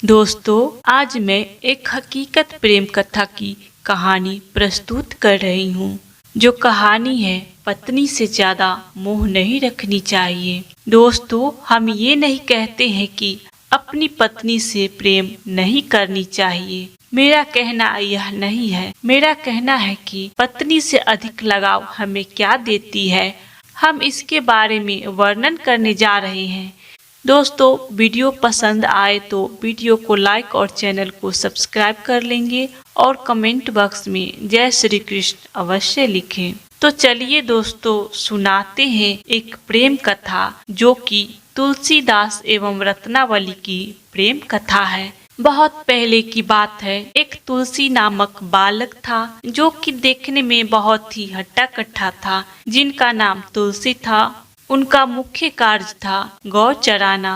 दोस्तों, आज मैं एक हकीकत प्रेम कथा की कहानी प्रस्तुत कर रही हूँ। जो कहानी है, पत्नी से ज्यादा मोह नहीं रखनी चाहिए। दोस्तों, हम ये नहीं कहते हैं कि अपनी पत्नी से प्रेम नहीं करनी चाहिए। मेरा कहना यह नहीं है। मेरा कहना है कि पत्नी से अधिक लगाव हमें क्या देती है, हम इसके बारे में वर्णन करने जा रहे हैं। दोस्तों, वीडियो पसंद आए तो वीडियो को लाइक और चैनल को सब्सक्राइब कर लेंगे और कमेंट बॉक्स में जय श्री कृष्ण अवश्य लिखें। तो चलिए दोस्तों, सुनाते हैं एक प्रेम कथा जो कि तुलसीदास एवं रत्नावली की प्रेम कथा है। बहुत पहले की बात है। एक तुलसी नामक बालक था जो कि देखने में बहुत ही हट्टा कट्टा था, जिनका नाम तुलसी था। उनका मुख्य कार्य था गौ चराना।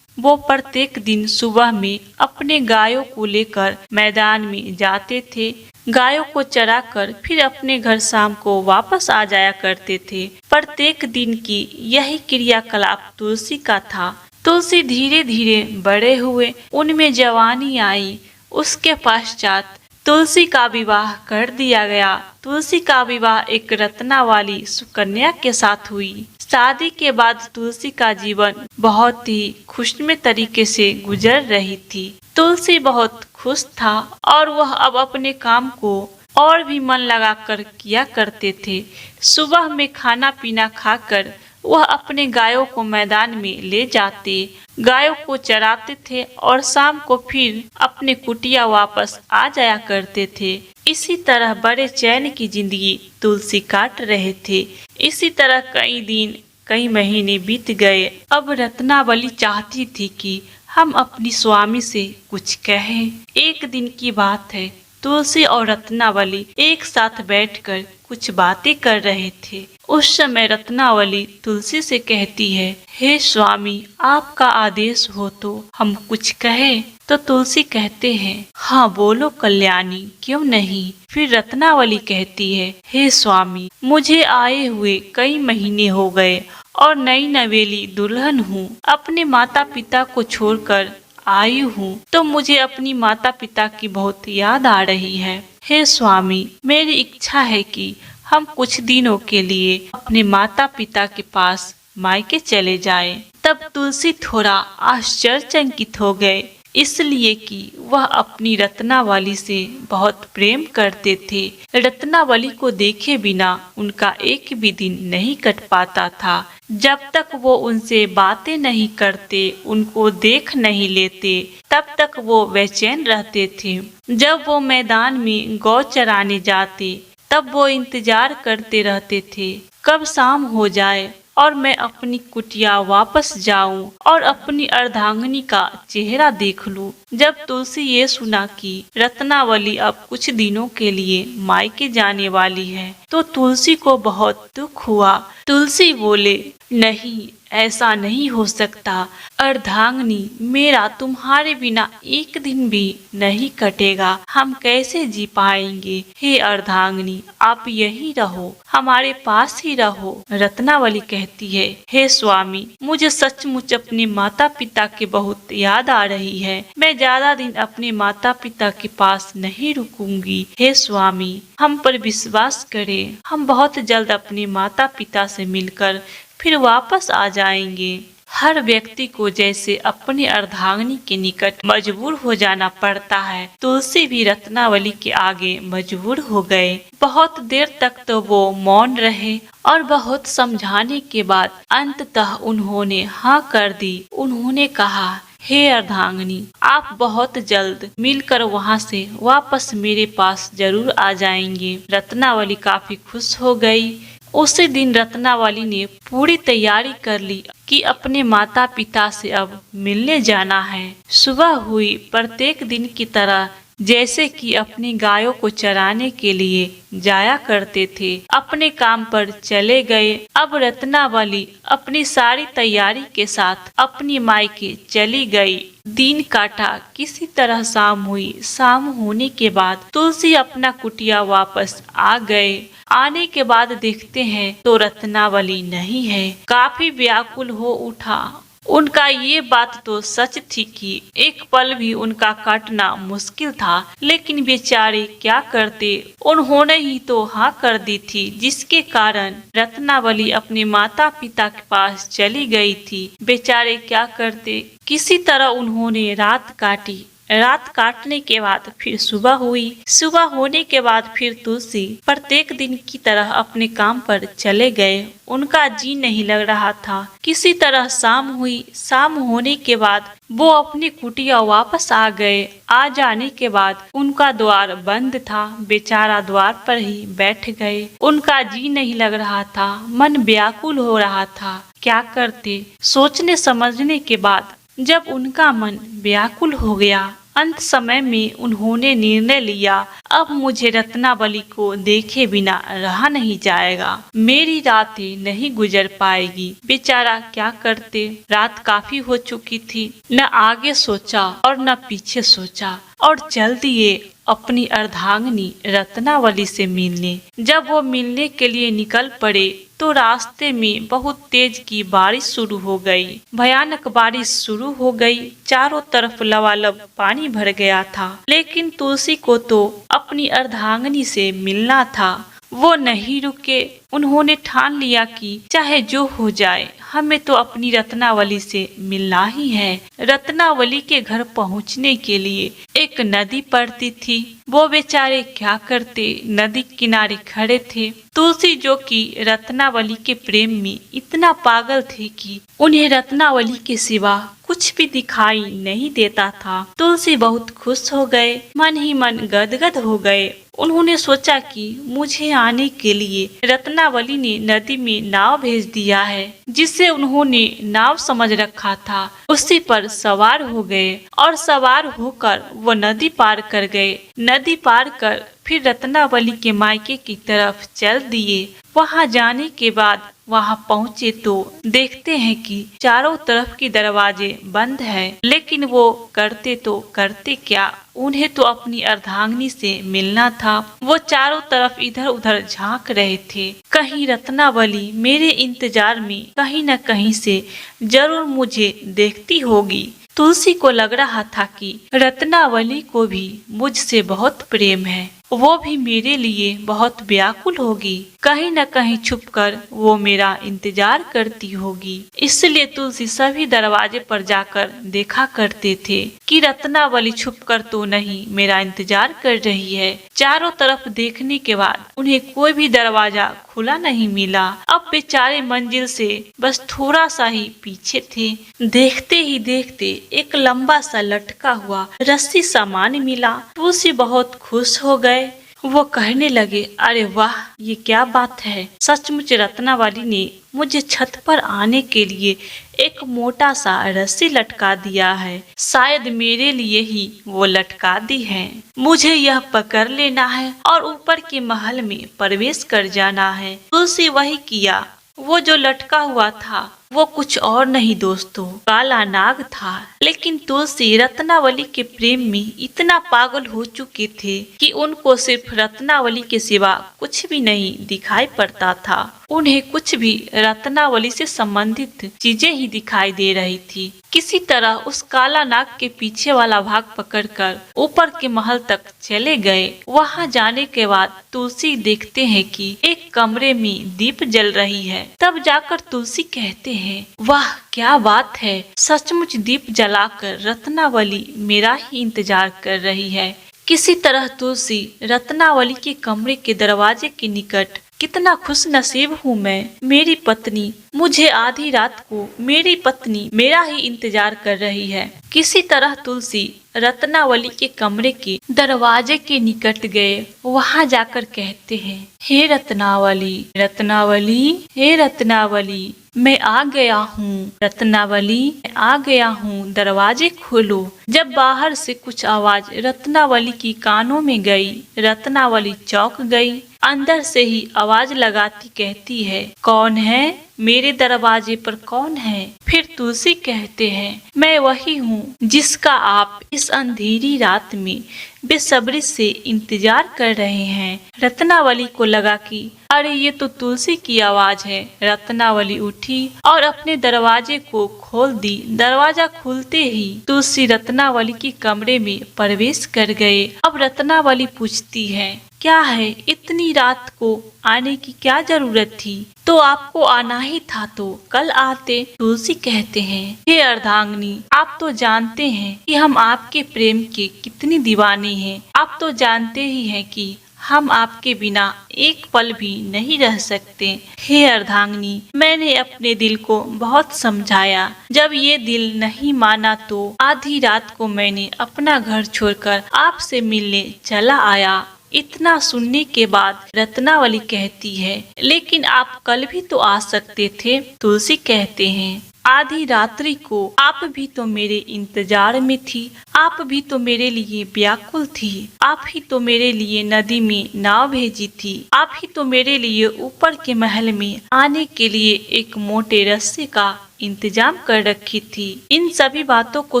वो प्रत्येक दिन सुबह में अपने गायों को लेकर मैदान में जाते थे। गायों को चराकर फिर अपने घर शाम को वापस आ जाया करते थे। प्रत्येक दिन की यही क्रियाकलाप तुलसी का था। तुलसी धीरे धीरे बड़े हुए, उनमें जवानी आई। उसके पश्चात तुलसी का विवाह कर दिया गया। तुलसी का विवाह एक रत्नावली सुकन्या के साथ हुई। शादी के बाद तुलसी का जीवन बहुत ही खुशनुमा तरीके से गुजर रही थी। तुलसी बहुत खुश था और वह अब अपने काम को और भी मन लगाकर किया करते थे। सुबह में खाना पीना खाकर वह अपने गायों को मैदान में ले जाते, गायों को चराते थे और शाम को फिर अपने कुटिया वापस आ जाया करते थे। इसी तरह बड़े चैन की जिंदगी तुलसी काट रहे थे। इसी तरह कई दिन कई महीने बीत गए। अब रत्नावली चाहती थी कि हम अपनी स्वामी से कुछ कहें। एक दिन की बात है। तुलसी और रत्नावली एक साथ बैठकर कुछ बातें कर रहे थे। उस समय रत्नावली तुलसी से कहती है, हे स्वामी, आपका आदेश हो तो हम कुछ कहें। तो तुलसी कहते हैं, हाँ बोलो कल्याणी, क्यों नहीं। फिर रत्नावली कहती है, हे स्वामी, मुझे आए हुए कई महीने हो गए और नई नवेली दुल्हन हूँ। अपने माता पिता को छोड़कर आई हूँ तो मुझे अपनी माता पिता की बहुत याद आ रही है। हे स्वामी, मेरी इच्छा है कि हम कुछ दिनों के लिए अपने माता पिता के पास मायके चले जाएं। तब तुलसी थोड़ा आश्चर्यचकित हो गए, इसलिए कि वह अपनी रत्नावली से बहुत प्रेम करते थे। रत्नावली को देखे बिना उनका एक भी दिन नहीं कट पाता था। जब तक वो उनसे बातें नहीं करते, उनको देख नहीं लेते, तब तक वो बेचैन रहते थे। जब वो मैदान में गौ चराने जाते, तब वो इंतजार करते रहते थे कब शाम हो जाए और मैं अपनी कुटिया वापस जाऊं और अपनी अर्धांगिनी का चेहरा देख लूं। जब तुलसी ये सुना कि रत्नावली अब कुछ दिनों के लिए मायके जाने वाली है, तो तुलसी को बहुत दुख हुआ। तुलसी बोले, नहीं, ऐसा नहीं हो सकता। अर्धांगिनी, मेरा तुम्हारे बिना एक दिन भी नहीं कटेगा। हम कैसे जी पाएंगे। हे अर्धांगिनी, आप यहीं रहो, हमारे पास ही रहो। रत्नावली कहती है, हे स्वामी, मुझे सचमुच अपने माता पिता की बहुत याद आ रही है। मैं ज्यादा दिन अपने माता पिता के पास नहीं रुकूंगी। हे स्वामी, हम पर विश्वास करें। हम बहुत जल्द अपने माता पिता से मिलकर फिर वापस आ जाएंगे। हर व्यक्ति को जैसे अपनी अर्धांगिनी के निकट मजबूर हो जाना पड़ता है, तुलसी भी रत्नावली के आगे मजबूर हो गए। बहुत देर तक तो वो मौन रहे और बहुत समझाने के बाद अंततः उन्होंने हाँ कर दी। उन्होंने कहा, हे अर्धांगिनी, आप बहुत जल्द मिलकर वहाँ से वापस मेरे पास जरूर आ जाएंगे। रत्नावली काफी खुश हो गई। उसी दिन रत्नावली ने पूरी तैयारी कर ली कि अपने माता पिता से अब मिलने जाना है। सुबह हुई। प्रत्येक दिन की तरह जैसे कि अपनी गायों को चराने के लिए जाया करते थे, अपने काम पर चले गए। अब रत्नावली अपनी सारी तैयारी के साथ अपनी मायके चली गई। दिन काटा, किसी तरह शाम हुई। शाम होने के बाद तुलसी अपना कुटिया वापस आ गए। आने के बाद देखते हैं तो रत्नावली नहीं है। काफी व्याकुल हो उठा। उनका ये बात तो सच थी कि एक पल भी उनका काटना मुश्किल था, लेकिन बेचारे क्या करते, उन्होंने ही तो हाँ कर दी थी, जिसके कारण रत्नावली अपने माता पिता के पास चली गई थी। बेचारे क्या करते, किसी तरह उन्होंने रात काटी। रात काटने के बाद फिर सुबह हुई। सुबह होने के बाद फिर तुलसी प्रत्येक दिन की तरह अपने काम पर चले गए। उनका जी नहीं लग रहा था। किसी तरह शाम हुई। शाम होने के बाद वो अपनी कुटिया वापस आ गए। आ जाने के बाद उनका द्वार बंद था। बेचारा द्वार पर ही बैठ गए। उनका जी नहीं लग रहा था, मन व्याकुल हो रहा था। क्या करते, सोचने समझने के बाद जब उनका मन व्याकुल हो गया, अंत समय में उन्होंने निर्णय लिया, अब मुझे रत्नावली को देखे बिना रहा नहीं जाएगा। मेरी रातें नहीं गुजर पाएगी। बेचारा क्या करते, रात काफी हो चुकी थी। न आगे सोचा और न पीछे सोचा और चल दिए अपनी अर्धांगिनी रत्नावली से मिलने। जब वो मिलने के लिए निकल पड़े तो रास्ते में बहुत तेज की बारिश शुरू हो गई। भयानक बारिश शुरू हो गई। चारों तरफ लबालब पानी भर गया था, लेकिन तुलसी को तो अपनी अर्धांगिनी से मिलना था। वो नहीं रुके। उन्होंने ठान लिया कि चाहे जो हो जाए, हमें तो अपनी रत्नावली से मिलना ही है। रत्नावली के घर पहुंचने के लिए एक नदी पड़ती थी। वो बेचारे क्या करते, नदी किनारे खड़े थे। तुलसी जो कि रत्नावली के प्रेम में इतना पागल थे कि उन्हें रत्नावली के सिवा कुछ भी दिखाई नहीं देता था। तुलसी बहुत खुश हो गए, मन ही मन गदगद हो गए। उन्होंने सोचा कि मुझे आने के लिए रत्नावली ने नदी में नाव भेज दिया है, जिसे उन्होंने नाव समझ रखा था। उसी पर सवार हो गए और सवार होकर वो नदी पार कर गए। नदी पार कर फिर रत्नावली के मायके की तरफ चल दिए। वहां जाने के बाद वहां पहुंचे तो देखते हैं कि चारों तरफ के दरवाजे बंद हैं, लेकिन वो करते तो करते क्या, उन्हें तो अपनी अर्धांगिनी से मिलना था। वो चारों तरफ इधर उधर झांक रहे थे। कहीं रत्नावली मेरे इंतजार में कहीं न कहीं से जरूर मुझे देखती होगी। तुलसी को लग रहा था कि रत्नावली को भी मुझसे बहुत प्रेम है, वो भी मेरे लिए बहुत व्याकुल होगी। कहीं न कहीं छुपकर वो मेरा इंतजार करती होगी। इसलिए तुलसी सभी दरवाजे पर जाकर देखा करते थे कि रत्नावली छुपकर तो नहीं मेरा इंतजार कर रही है। चारों तरफ देखने के बाद उन्हें कोई भी दरवाजा खुला नहीं मिला। अब बेचारे मंजिल से बस थोड़ा सा ही पीछे थे। देखते ही देखते एक लंबा सा लटका हुआ रस्सी सामान मिला। तुलसी बहुत खुश हो गए। वो कहने लगे, अरे वाह, ये क्या बात है। सचमुच रत्नावली ने मुझे छत पर आने के लिए एक मोटा सा रस्सी लटका दिया है। शायद मेरे लिए ही वो लटका दी है। मुझे यह पकड़ लेना है और ऊपर के महल में प्रवेश कर जाना है। तुलसी वही किया। वो जो लटका हुआ था वो कुछ और नहीं दोस्तों, काला नाग था। लेकिन तुलसी रत्नावली के प्रेम में इतना पागल हो चुके थे कि उनको सिर्फ रत्नावली के सिवा कुछ भी नहीं दिखाई पड़ता था। उन्हें कुछ भी रत्नावली से संबंधित चीजें ही दिखाई दे रही थी। किसी तरह उस काला नाग के पीछे वाला भाग पकड़कर ऊपर के महल तक चले गए। वहां जाने के बाद तुलसी देखते हैं कि एक कमरे में दीप जल रही है। तब जाकर तुलसी कहते हैं, वाह क्या बात है, सचमुच दीप जलाकर रत्नावली मेरा ही इंतजार कर रही है। किसी तरह तुलसी रत्नावली के कमरे के दरवाजे के निकट, कितना खुश नसीब हूँ मैं, मेरी पत्नी मुझे आधी रात को मेरी पत्नी मेरा ही इंतजार कर रही है। किसी तरह तुलसी रत्नावली के कमरे के दरवाजे के निकट गए। वहां जाकर कहते हैं, हे रत्नावली, रत्नावली, हे रत्नावली, मैं आ गया हूँ। रत्नावली, मैं आ गया हूँ, दरवाजे खोलो। जब बाहर से कुछ आवाज रत्नावली की कानों में गई, रत्नावली चौंक गई। अंदर से ही आवाज लगाती कहती है, कौन है? मेरे दरवाजे पर कौन है? फिर तुलसी कहते हैं, मैं वही हूँ जिसका आप इस अंधेरी रात में बेसब्री से इंतजार कर रहे हैं। रत्नावली को लगा कि अरे ये तो तुलसी की आवाज है। रत्नावली उठी और अपने दरवाजे को खोल दी। दरवाजा खुलते ही तुलसी रत्नावली के कमरे में प्रवेश कर गए। अब रत्नावली पूछती है, क्या है, इतनी रात को आने की क्या जरूरत थी? तो आपको आना ही था तो कल आते। तुलसी कहते हैं, हे अर्धांगिनी, आप तो जानते हैं कि हम आपके प्रेम के कितनी दीवाने हैं। आप तो जानते ही हैं कि हम आपके बिना एक पल भी नहीं रह सकते। हे अर्धांगिनी, मैंने अपने दिल को बहुत समझाया। जब ये दिल नहीं माना तो आधी रात को मैंने अपना घर छोड़कर आपसे मिलने चला आया। इतना सुनने के बाद रत्नावली कहती है, लेकिन आप कल भी तो आ सकते थे। तुलसी कहते हैं, आधी रात्रि को आप भी तो मेरे इंतजार में थी। आप भी तो मेरे लिए व्याकुल थी। आप ही तो मेरे लिए नदी में नाव भेजी थी। आप ही तो मेरे लिए ऊपर के महल में आने के लिए एक मोटे रस्से का इंतजाम कर रखी थी। इन सभी बातों को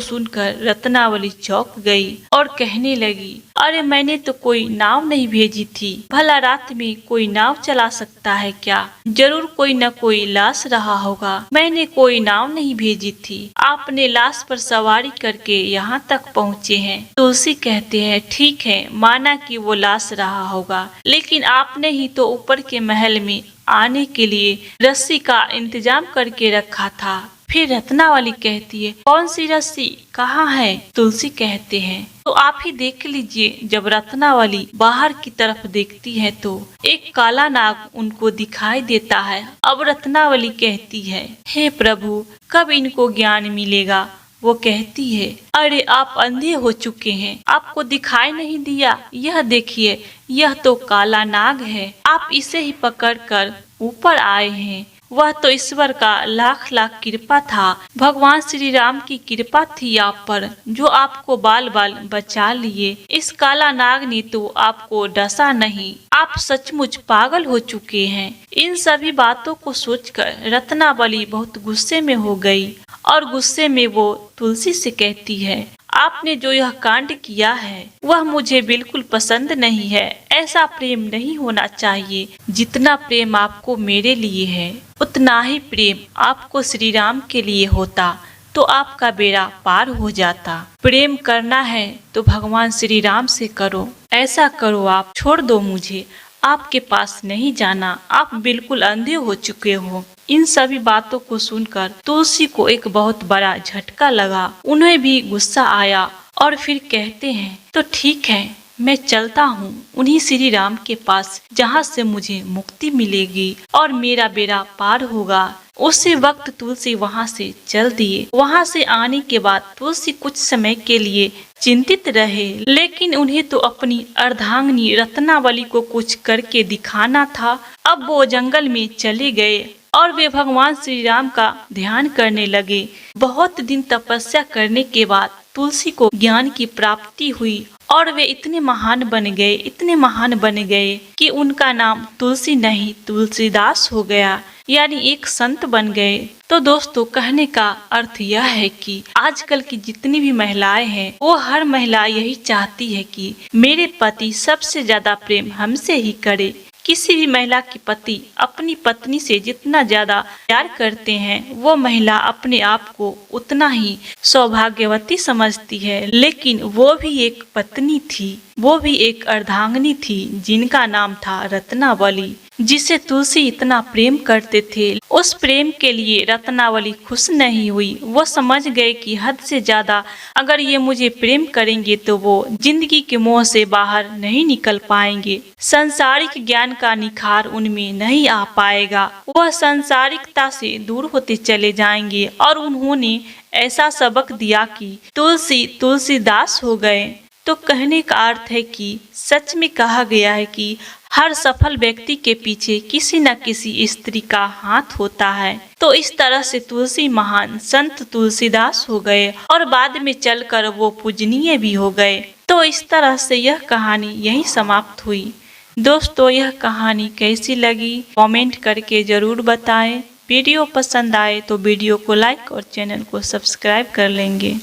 सुनकर रत्नावली चौंक गई और कहने लगी, अरे मैंने तो कोई नाव नहीं भेजी थी। भला रात में कोई नाव चला सकता है क्या? जरूर कोई न कोई लाश रहा होगा। मैंने कोई नाव नहीं भेजी थी। आपने लाश पर सवारी करके यहाँ तक पहुँचे हैं। तुलसी कहते हैं, ठीक है, माना कि वो लाश रहा होगा, लेकिन आपने ही तो ऊपर के महल में आने के लिए रस्सी का इंतजाम करके रखा था। फिर रत्नावली कहती है, कौन सी रस्सी, कहाँ है? तुलसी कहते हैं, तो आप ही देख लीजिए। जब रत्नावली बाहर की तरफ देखती है तो एक काला नाग उनको दिखाई देता है। अब रत्नावली कहती है, हे प्रभु, कब इनको ज्ञान मिलेगा? वो कहती है, अरे आप अंधे हो चुके हैं, आपको दिखाई नहीं दिया? यह देखिए, यह तो काला नाग है। आप इसे ही पकड़कर ऊपर आए हैं। वह तो ईश्वर का लाख लाख कृपा था। भगवान श्री राम की कृपा थी आप पर, जो आपको बाल बाल बचा लिए। इस काला नाग ने तो आपको डसा नहीं। आप सचमुच पागल हो चुके हैं। इन सभी बातों को सोचकर रत्नावली बहुत गुस्से में हो गई और गुस्से में वो तुलसी से कहती है, आपने जो यह कांड किया है वह मुझे बिल्कुल पसंद नहीं है। ऐसा प्रेम नहीं होना चाहिए। जितना प्रेम आपको मेरे लिए है, उतना ही प्रेम आपको श्री राम के लिए होता तो आपका बेड़ा पार हो जाता। प्रेम करना है तो भगवान श्री राम से करो। ऐसा करो, आप छोड़ दो मुझे। आपके पास नहीं जाना। आप बिल्कुल अंधे हो चुके हो। इन सभी बातों को सुनकर तुलसी को एक बहुत बड़ा झटका लगा। उन्हें भी गुस्सा आया और फिर कहते हैं, तो ठीक है, मैं चलता हूँ उन्हीं श्री राम के पास, जहाँ से मुझे मुक्ति मिलेगी और मेरा बेड़ा पार होगा। उसी वक्त तुलसी वहाँ से चल दिए। वहाँ से आने के बाद तुलसी कुछ समय के लिए चिंतित रहे, लेकिन उन्हें तो अपनी अर्धांगिनी रत्नावली को कुछ करके दिखाना था। अब वो जंगल में चले गए और वे भगवान श्री राम का ध्यान करने लगे। बहुत दिन तपस्या करने के बाद तुलसी को ज्ञान की प्राप्ति हुई और वे इतने महान बन गए कि उनका नाम तुलसी नहीं तुलसीदास हो गया, यानी एक संत बन गए। तो दोस्तों, कहने का अर्थ यह है कि आजकल की जितनी भी महिलाएं हैं, वो हर महिला यही चाहती है कि मेरे पति सबसे ज्यादा प्रेम हमसे ही करे। किसी भी महिला के पति अपनी पत्नी से जितना ज्यादा प्यार करते हैं, वो महिला अपने आप को उतना ही सौभाग्यवती समझती है। लेकिन वो भी एक पत्नी थी, वो भी एक अर्धांगिनी थी, जिनका नाम था रत्नावली, जिसे तुलसी इतना प्रेम करते थे। उस प्रेम के लिए रत्नावली खुश नहीं हुई। वो समझ गए कि हद से ज्यादा अगर ये मुझे प्रेम करेंगे तो वो जिंदगी के मोह से बाहर नहीं निकल पाएंगे। संसारिक ज्ञान का निखार उनमें नहीं आ पाएगा। वह संसारिकता से दूर होते चले जाएंगे और उन्होंने ऐसा सबक दिया कि तुलसी तुलसीदास हो गए। तो कहने का अर्थ है कि सच में कहा गया है कि हर सफल व्यक्ति के पीछे किसी न किसी स्त्री का हाथ होता है। तो इस तरह से तुलसी महान संत तुलसीदास हो गए और बाद में चलकर वो पूजनीय भी हो गए। तो इस तरह से यह कहानी यहीं समाप्त हुई। दोस्तों, यह कहानी कैसी लगी कमेंट करके जरूर बताएं। वीडियो पसंद आए तो वीडियो को लाइक और चैनल को सब्सक्राइब कर लेंगे।